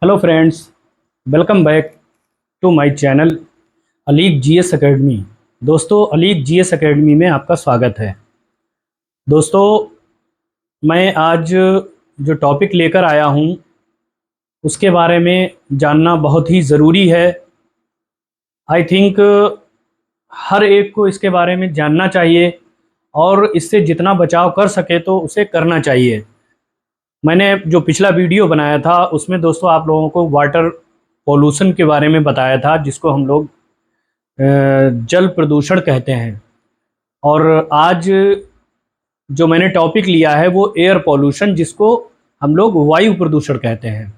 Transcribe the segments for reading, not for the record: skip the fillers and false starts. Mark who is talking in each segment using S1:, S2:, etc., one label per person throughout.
S1: Hello friends, welcome back to my channel Alik GS academy. दोस्तों, Alik GS academy में आपका स्वागत है। दोस्तों, मैं आज जो टॉपिक लेकर आया हूँ उसके बारे में जानना बहुत ही ज़रूरी है। आई थिंक हर एक को इसके बारे में जानना चाहिए और इससे जितना बचाव कर सके तो उसे करना चाहिए। मैंने जो पिछला वीडियो बनाया था उसमें दोस्तों आप लोगों को वाटर पोल्यूशन के बारे में बताया था, जिसको हम लोग जल प्रदूषण कहते हैं। और आज जो मैंने टॉपिक लिया है वो एयर पोल्यूशन, जिसको हम लोग वायु प्रदूषण कहते हैं।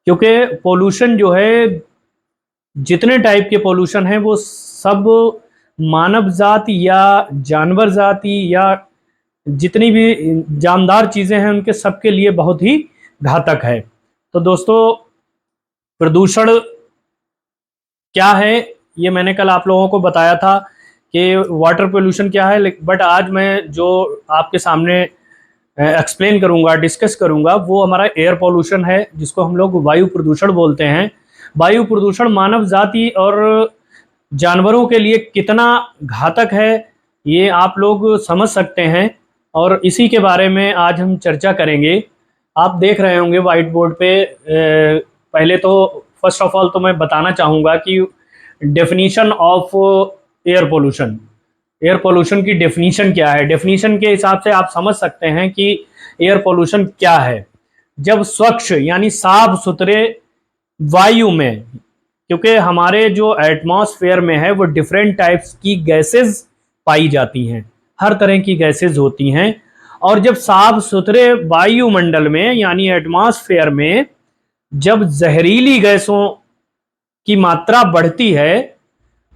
S1: क्योंकि पोल्यूशन जो है, जितने टाइप के पोल्यूशन हैं वो सब मानव जाति या जानवर जाति या जितनी भी जानदार चीज़ें हैं उनके सबके लिए बहुत ही घातक है। तो दोस्तों, प्रदूषण क्या है ये मैंने कल आप लोगों को बताया था कि वाटर पोल्यूशन क्या है, बट आज मैं जो आपके सामने एक्सप्लेन करूंगा, डिस्कस करूंगा, वो हमारा एयर पोल्यूशन है, जिसको हम लोग वायु प्रदूषण बोलते हैं। वायु प्रदूषण मानव जाति और जानवरों के लिए कितना घातक है ये आप लोग समझ सकते हैं, और इसी के बारे में आज हम चर्चा करेंगे। आप देख रहे होंगे वाइट बोर्ड पे। पहले तो फर्स्ट ऑफ ऑल तो मैं बताना चाहूँगा कि definition of air pollution, air pollution की डेफिनीशन क्या है। डेफिनीशन के हिसाब से आप समझ सकते हैं कि एयर पोल्यूशन क्या है। जब स्वच्छ यानी साफ सुथरे वायु में, क्योंकि हमारे जो एटमॉस्फेयर में है वो डिफरेंट टाइप्स की गैसेस पाई जाती हैं, हर तरह की गैसेस होती हैं। और जब साफ सुथरे वायुमंडल में यानी एटमॉस्फेयर में जब जहरीली गैसों की मात्रा बढ़ती है,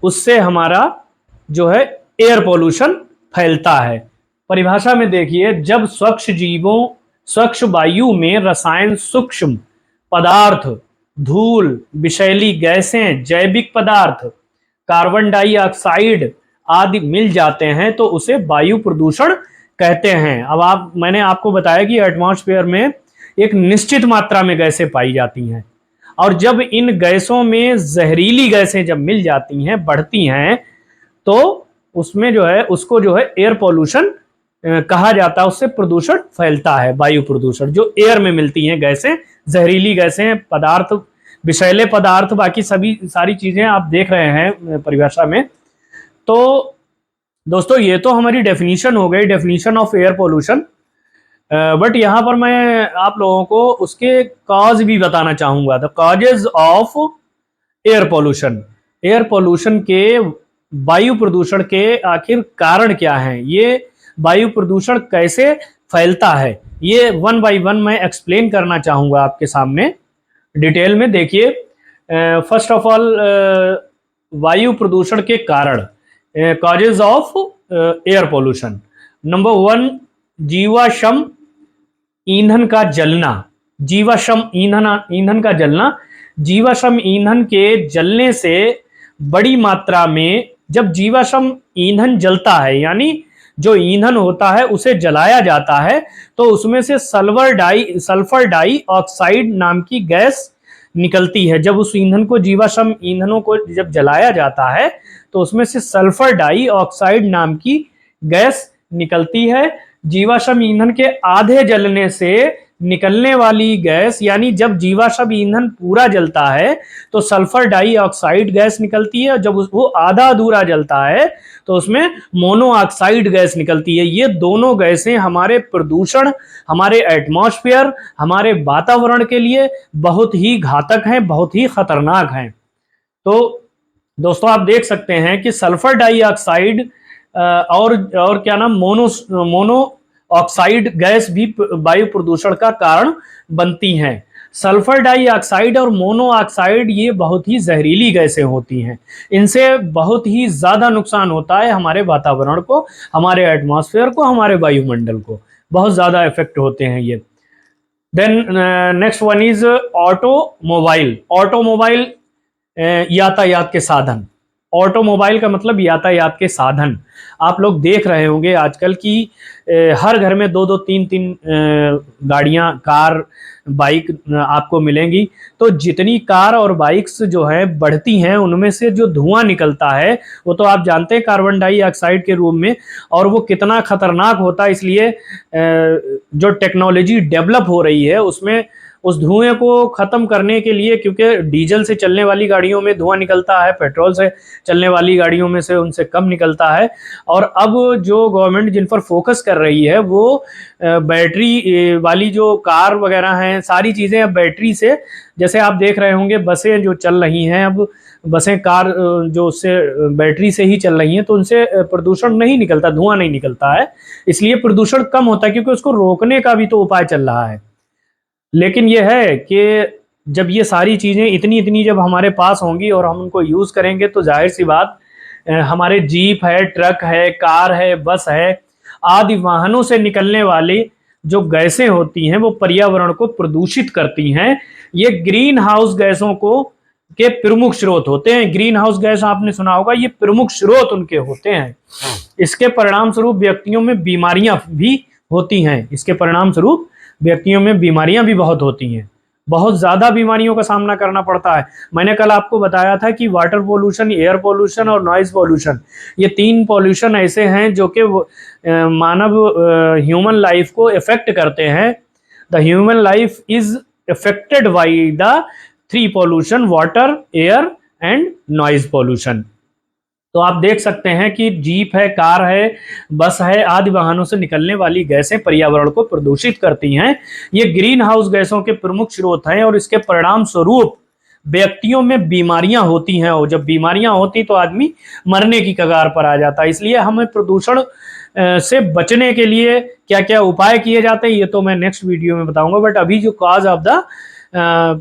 S1: उससे हमारा जो है एयर पोल्यूशन फैलता है। परिभाषा में देखिए, जब स्वच्छ वायु में रसायन, सूक्ष्म पदार्थ, धूल, विषैली गैसें, जैविक पदार्थ, कार्बन डाइऑक्साइड आदि मिल जाते हैं तो उसे वायु प्रदूषण कहते हैं। अब मैंने आपको बताया कि एटमॉस्फेयर में एक निश्चित मात्रा में गैसें पाई जाती हैं, और जब इन गैसों में जहरीली गैसें जब मिल जाती हैं, बढ़ती हैं, तो उसमें जो है उसको जो है एयर पोल्यूशन कहा जाता है। उससे प्रदूषण फैलता है, वायु प्रदूषण। जो एयर में मिलती हैं गैसें, जहरीली गैसें, पदार्थ, विषैले पदार्थ, बाकी सभी सारी चीजें आप देख रहे हैं परिभाषा में। तो दोस्तों, ये तो हमारी डेफिनीशन हो गई, definition of air pollution. But यहाँ पर मैं आप लोगों को उसके कॉज भी बताना चाहूंगा। The causes of air pollution, air pollution के, वायु प्रदूषण के आखिर कारण क्या हैं, ये वायु प्रदूषण कैसे फैलता है, ये वन बाय वन मैं एक्सप्लेन करना चाहूंगा आपके सामने डिटेल में। देखिए, फर्स्ट ऑफ ऑल वायु प्रदूषण के कारण, causes of air pollution. Number one, जीवाश्म ईंधन का जलना। जीवाश्म ईंधन का जलना। जीवाश्म ईंधन के जलने से बड़ी मात्रा में, जब जीवाश्म ईंधन जलता है यानी जो ईंधन होता है उसे जलाया जाता है, तो उसमें से सल्फर डाई ऑक्साइड नाम की गैस निकलती है। जब उस ईंधन को, जीवाश्म ईंधनों को जब जलाया जाता है तो उसमें से सल्फर डाई ऑक्साइड नाम की गैस निकलती है। जीवाश्म ईंधन के आधे जलने से निकलने वाली गैस, यानी जब जीवाश्म ईंधन पूरा जलता है तो सल्फर डाइऑक्साइड गैस निकलती है, और जब वो आधा अधूरा जलता है तो उसमें मोनोऑक्साइड गैस निकलती है। ये दोनों गैसें हमारे प्रदूषण, हमारे एटमॉस्फेयर, हमारे वातावरण के लिए बहुत ही घातक हैं, बहुत ही खतरनाक हैं। तो दोस्तों, आप देख सकते हैं कि सल्फर डाइऑक्साइड और क्या नाम, मोनो ऑक्साइड गैस भी वायु प्रदूषण का कारण बनती हैं। सल्फर डाइऑक्साइड और मोनो ऑक्साइड ये बहुत ही जहरीली गैसें होती हैं। इनसे बहुत ही ज्यादा नुकसान होता है हमारे वातावरण को, हमारे एटमॉस्फेयर को, हमारे वायुमंडल को, बहुत ज्यादा इफेक्ट होते हैं ये। Then next one is automobile. Automobile यातायात के साधन। ऑटोमोबाइल का मतलब यातायात के साधन। आप लोग देख रहे होंगे आजकल की हर घर में दो दो तीन तीन गाड़ियां, कार, बाइक आपको मिलेंगी। तो जितनी कार और बाइक्स जो है बढ़ती हैं, उनमें से जो धुआं निकलता है वो तो आप जानते हैं कार्बन डाइऑक्साइड के रूप में, और वो कितना खतरनाक होता है। इसलिए जो टेक्नोलॉजी डेवलप हो रही है उसमें उस धुएं को खत्म करने के लिए, क्योंकि डीजल से चलने वाली गाड़ियों में धुआं निकलता है, पेट्रोल से चलने वाली गाड़ियों में से उनसे कम निकलता है। और अब जो गवर्नमेंट जिन पर फोकस कर रही है वो बैटरी वाली जो कार वगैरह हैं, सारी चीज़ें अब बैटरी से, जैसे आप देख रहे होंगे बसें जो चल रही हैं अब, बसें कार जो उससे बैटरी से ही चल रही हैं, तो उनसे प्रदूषण नहीं निकलता, धुआं नहीं निकलता है, इसलिए प्रदूषण कम होता है, क्योंकि उसको रोकने का भी तो उपाय चल रहा है। लेकिन यह है कि जब ये सारी चीज़ें इतनी इतनी जब हमारे पास होंगी और हम उनको यूज़ करेंगे, तो जाहिर सी बात हमारे जीप है, ट्रक है, कार है, बस है, आदि वाहनों से निकलने वाली जो गैसें होती हैं वो पर्यावरण को प्रदूषित करती हैं। ये ग्रीन हाउस गैसों को के प्रमुख स्रोत होते हैं। ग्रीन हाउस गैस आपने सुना होगा, ये प्रमुख स्रोत उनके होते हैं। इसके परिणाम स्वरूप व्यक्तियों में बीमारियां भी होती हैं। इसके परिणाम स्वरूप व्यक्तियों में बीमारियां भी बहुत होती हैं, बहुत ज्यादा बीमारियों का सामना करना पड़ता है। मैंने कल आपको बताया था कि वाटर पोल्यूशन, एयर पोल्यूशन और नॉइज पोल्यूशन, ये तीन पोल्यूशन ऐसे हैं जो कि मानव ह्यूमन लाइफ को इफेक्ट करते हैं। The human life is affected by the three pollution, water, air and noise pollution. तो आप देख सकते हैं कि जीप है, कार है, बस है, आदि वाहनों से निकलने वाली गैसें पर्यावरण को प्रदूषित करती हैं। ये ग्रीन हाउस गैसों के प्रमुख स्रोत हैं और इसके परिणाम स्वरूप व्यक्तियों में बीमारियां होती हैं, और जब बीमारियां होती तो आदमी मरने की कगार पर आ जाता है। इसलिए हमें प्रदूषण से बचने के लिए क्या क्या उपाय किए जाते हैं ये तो मैं नेक्स्ट वीडियो में बताऊंगा। बट अभी जो कॉज ऑफ द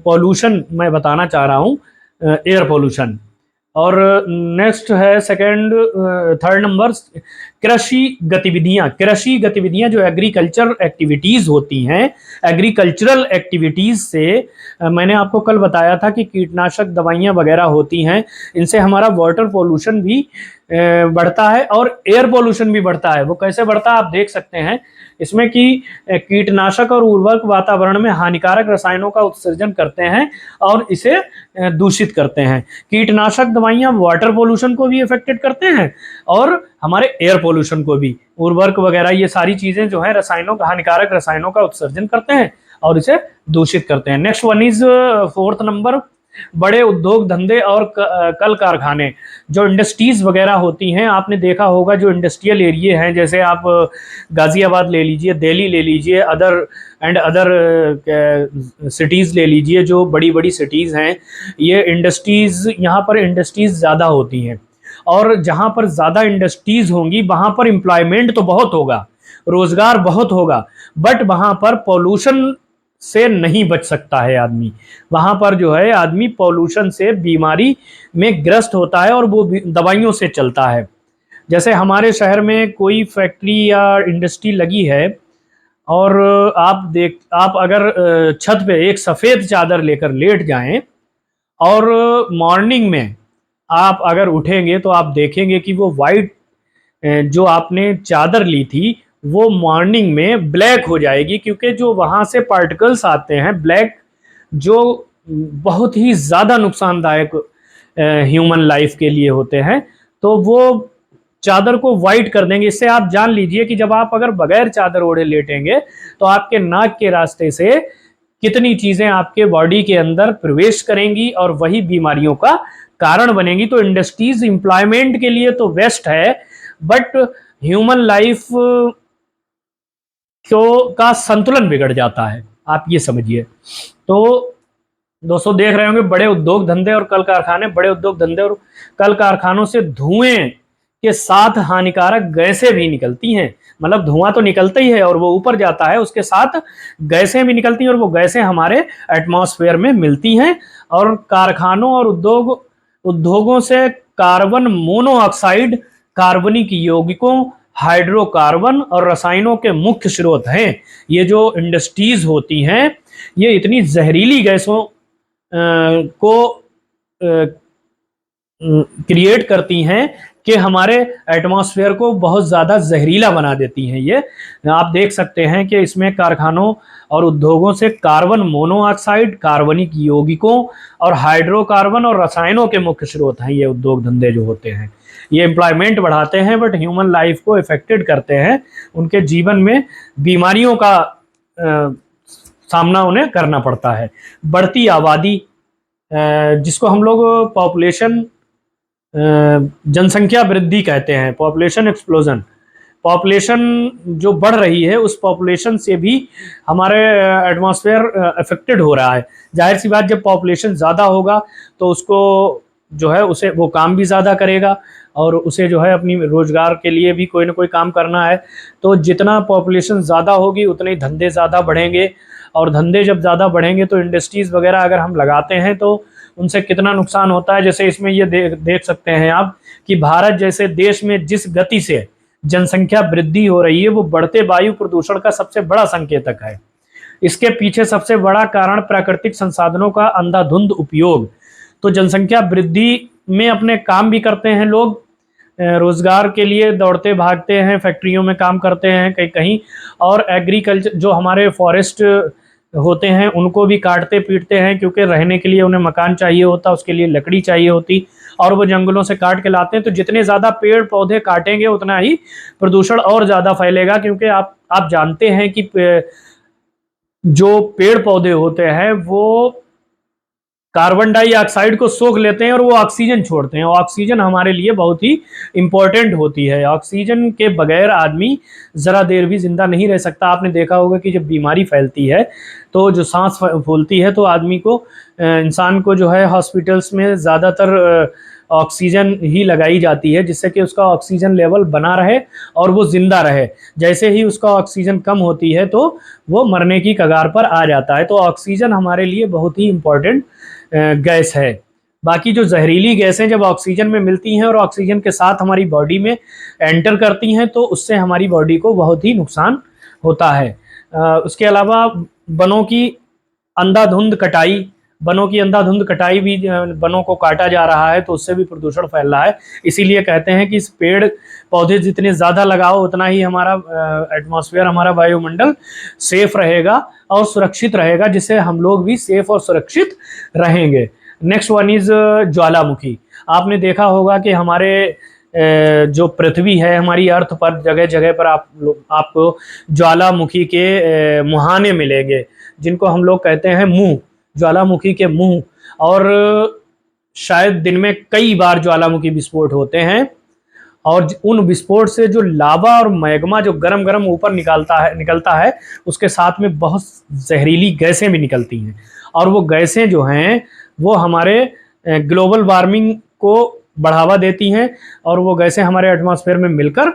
S1: पॉल्यूशन मैं बताना चाह रहा हूँ, एयर पॉल्यूशन। और नेक्स्ट है सेकंड, थर्ड नंबर, कृषि गतिविधियां जो एग्रीकल्चर एक्टिविटीज होती हैं, एग्रीकल्चरल एक्टिविटीज से मैंने आपको कल बताया था कि कीटनाशक दवाइयां वगैरह होती हैं, इनसे हमारा वाटर पोल्यूशन भी बढ़ता है और एयर पोल्यूशन भी बढ़ता है। वो कैसे बढ़ता है आप देख सकते हैं इसमें कि कीटनाशक और उर्वरक वातावरण में हानिकारक रसायनों का उत्सर्जन करते हैं और इसे दूषित करते हैं। कीटनाशक दवाइयां वाटर पोल्यूशन को भी इफेक्टेड करते हैं और हमारे एयर पोल्यूशन को भी। उर्वरक वगैरह ये सारी चीजें जो है रसायनों का, हानिकारक रसायनों का उत्सर्जन करते हैं और इसे दूषित करते हैं। Next one is fourth number, बड़े उद्योग धंधे और कल कारखाने, जो इंडस्ट्रीज वगैरह होती हैं। आपने देखा होगा जो इंडस्ट्रियल एरिया हैं, जैसे आप गाजियाबाद ले लीजिए, दिल्ली ले लीजिए, अदर सिटीज़ ले लीजिए, जो बड़ी बड़ी सिटीज़ हैं, ये इंडस्ट्रीज़, यहाँ पर इंडस्ट्रीज़ ज़्यादा होती हैं। और जहाँ पर ज़्यादा इंडस्ट्रीज़ होंगी वहाँ पर एम्प्लॉयमेंट तो बहुत होगा, रोज़गार बहुत होगा, बट वहाँ पर पॉल्यूशन से नहीं बच सकता है आदमी। वहां पर जो है आदमी पॉल्यूशन से बीमारी में ग्रस्त होता है और वो दवाइयों से चलता है। जैसे हमारे शहर में कोई फैक्ट्री या इंडस्ट्री लगी है और आप अगर छत पे एक सफ़ेद चादर लेकर लेट जाएं और मॉर्निंग में आप अगर उठेंगे तो आप देखेंगे कि वो वाइट जो आपने चादर ली थी वो मॉर्निंग में ब्लैक हो जाएगी, क्योंकि जो वहाँ से पार्टिकल्स आते हैं ब्लैक, जो बहुत ही ज़्यादा नुकसानदायक ह्यूमन लाइफ के लिए होते हैं, तो वो चादर को वाइट कर देंगे। इससे आप जान लीजिए कि जब आप अगर बगैर चादर ओढ़े लेटेंगे तो आपके नाक के रास्ते से कितनी चीज़ें आपके बॉडी के अंदर प्रवेश करेंगी और वही बीमारियों का कारण बनेंगी। तो इंडस्ट्रीज एम्प्लॉयमेंट के लिए तो बेस्ट है, बट ह्यूमन लाइफ का संतुलन बिगड़ जाता है, आप ये समझिए। तो दोस्तों देख रहे होंगे बड़े उद्योग धंधे और कल कारखाने, बड़े उद्योग धंधे और कल कारखानों से धुएं के साथ हानिकारक गैसें भी निकलती हैं। मतलब धुआं तो निकलता ही है और वो ऊपर जाता है, उसके साथ गैसें भी निकलती हैं और वो गैसें हमारे एटमॉस्फेयर में मिलती हैं। और कारखानों और उद्योगों से कार्बन मोनोऑक्साइड, कार्बनिक यौगिकों, हाइड्रोकार्बन और रसायनों के मुख्य स्रोत हैं। ये जो इंडस्ट्रीज होती हैं ये इतनी जहरीली गैसों को क्रिएट करती हैं कि हमारे एटमॉस्फेयर को बहुत ज़्यादा जहरीला बना देती हैं। ये आप देख सकते हैं कि इसमें कारखानों और उद्योगों से कार्बन मोनोऑक्साइड, कार्बनिक यौगिकों और हाइड्रोकार्बन और रसायनों के मुख्य स्रोत हैं। ये उद्योग धंधे जो होते हैं ये एम्प्लॉयमेंट बढ़ाते हैं बट ह्यूमन लाइफ को इफेक्टेड करते हैं, उनके जीवन में बीमारियों का सामना उन्हें करना पड़ता है। बढ़ती आबादी, जिसको हम लोग पॉपुलेशन जनसंख्या वृद्धि कहते हैं, पॉपुलेशन एक्सप्लोजन, पॉपुलेशन जो बढ़ रही है उस पॉपुलेशन से भी हमारे एटमॉस्फेयर अफेक्टेड हो रहा है। जाहिर सी बात, जब पॉपुलेशन ज़्यादा होगा तो उसको जो है उसे वो काम भी ज़्यादा करेगा और उसे जो है अपनी रोज़गार के लिए भी कोई ना कोई काम करना है। तो जितना पॉपुलेशन ज़्यादा होगी उतने ही धंधे ज़्यादा बढ़ेंगे, और धंधे जब ज़्यादा बढ़ेंगे तो इंडस्ट्रीज़ वगैरह अगर हम लगाते हैं तो उनसे कितना नुकसान होता है। जैसे इसमें ये देख सकते हैं आप कि भारत जैसे देश में जिस गति से जनसंख्या वृद्धि हो रही है वो बढ़ते वायु प्रदूषण का सबसे बड़ा संकेतक है। इसके पीछे सबसे बड़ा कारण प्राकृतिक संसाधनों का अंधाधुंध उपयोग। तो जनसंख्या वृद्धि में अपने काम भी करते हैं लोग, रोजगार के लिए दौड़ते भागते हैं, फैक्ट्रियों में काम करते हैं कहीं कहीं, और एग्रीकल्चर जो हमारे फॉरेस्ट होते हैं उनको भी काटते पीटते हैं, क्योंकि रहने के लिए उन्हें मकान चाहिए होता, उसके लिए लकड़ी चाहिए होती, और वो जंगलों से काट के लाते हैं। तो जितने ज़्यादा पेड़ पौधे काटेंगे उतना ही प्रदूषण और ज़्यादा फैलेगा, क्योंकि आप जानते हैं कि जो पेड़ पौधे होते हैं वो कार्बन डाइऑक्साइड को सोख लेते हैं और वो ऑक्सीजन छोड़ते हैं। ऑक्सीजन हमारे लिए बहुत ही इंपॉर्टेंट होती है। ऑक्सीजन के बगैर आदमी ज़रा देर भी जिंदा नहीं रह सकता। आपने देखा होगा कि जब बीमारी फैलती है तो जो सांस फूलती है तो आदमी को, इंसान को जो है हॉस्पिटल्स में ज़्यादातर ऑक्सीजन ही लगाई जाती है, जिससे कि उसका ऑक्सीजन लेवल बना रहे और वो ज़िंदा रहे। जैसे ही उसका ऑक्सीजन कम होती है तो वो मरने की कगार पर आ जाता है। तो ऑक्सीजन हमारे लिए बहुत ही इम्पोर्टेंट गैस है। बाकी जो जहरीली गैसें जब ऑक्सीजन में मिलती हैं और ऑक्सीजन के साथ हमारी बॉडी में एंटर करती हैं तो उससे हमारी बॉडी को बहुत ही नुकसान होता है। उसके अलावा बनों की अंधाधुंध कटाई, भी बनों को काटा जा रहा है तो उससे भी प्रदूषण फैल रहा है। इसीलिए कहते हैं कि इस पेड़ पौधे जितने ज़्यादा लगाओ उतना ही हमारा एटमॉस्फेयर, हमारा वायुमंडल सेफ रहेगा और सुरक्षित रहेगा, जिससे हम लोग भी सेफ और सुरक्षित रहेंगे। नेक्स्ट वन इज ज्वालामुखी। आपने देखा होगा कि हमारे जो पृथ्वी है, हमारी अर्थ पर जगह जगह पर आपको ज्वालामुखी के मुहाने मिलेंगे, जिनको हम लोग कहते हैं मुंह, ज्वालामुखी के मुंह। और शायद दिन में कई बार ज्वालामुखी विस्फोट होते हैं, और उन विस्फोट से जो लावा और मैग्मा जो गरम गरम ऊपर निकलता है उसके साथ में बहुत जहरीली गैसें भी निकलती हैं, और वो गैसें जो हैं वो हमारे ग्लोबल वार्मिंग को बढ़ावा देती हैं, और वो गैसें हमारे एटमॉस्फेयर में मिलकर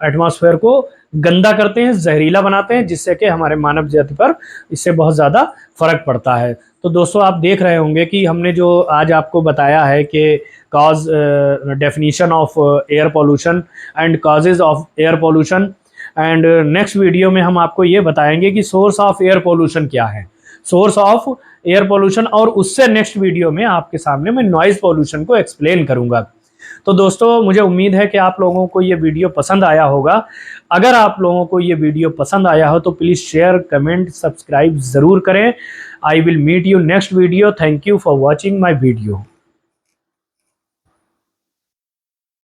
S1: एटमॉस्फेयर को गंदा करते हैं, जहरीला बनाते हैं, जिससे कि हमारे मानव जाति पर इससे बहुत ज़्यादा फर्क पड़ता है। तो दोस्तों, आप देख रहे होंगे कि हमने जो आज आपको बताया है कि cause, definition of air pollution and causes of air pollution, and next video में हम आपको ये बताएंगे कि सोर्स ऑफ एयर पोल्यूशन क्या है, सोर्स ऑफ एयर पोल्यूशन, और उससे नेक्स्ट वीडियो में आपके सामने मैं नॉइज़ पोल्यूशन को एक्सप्लेन करूंगा। तो दोस्तों, मुझे उम्मीद है कि आप लोगों को ये वीडियो पसंद आया होगा। अगर आप लोगों को ये वीडियो पसंद आया हो तो प्लीज़ शेयर, कमेंट, सब्सक्राइब ज़रूर करें। I will meet you next video. Thank you for watching my video.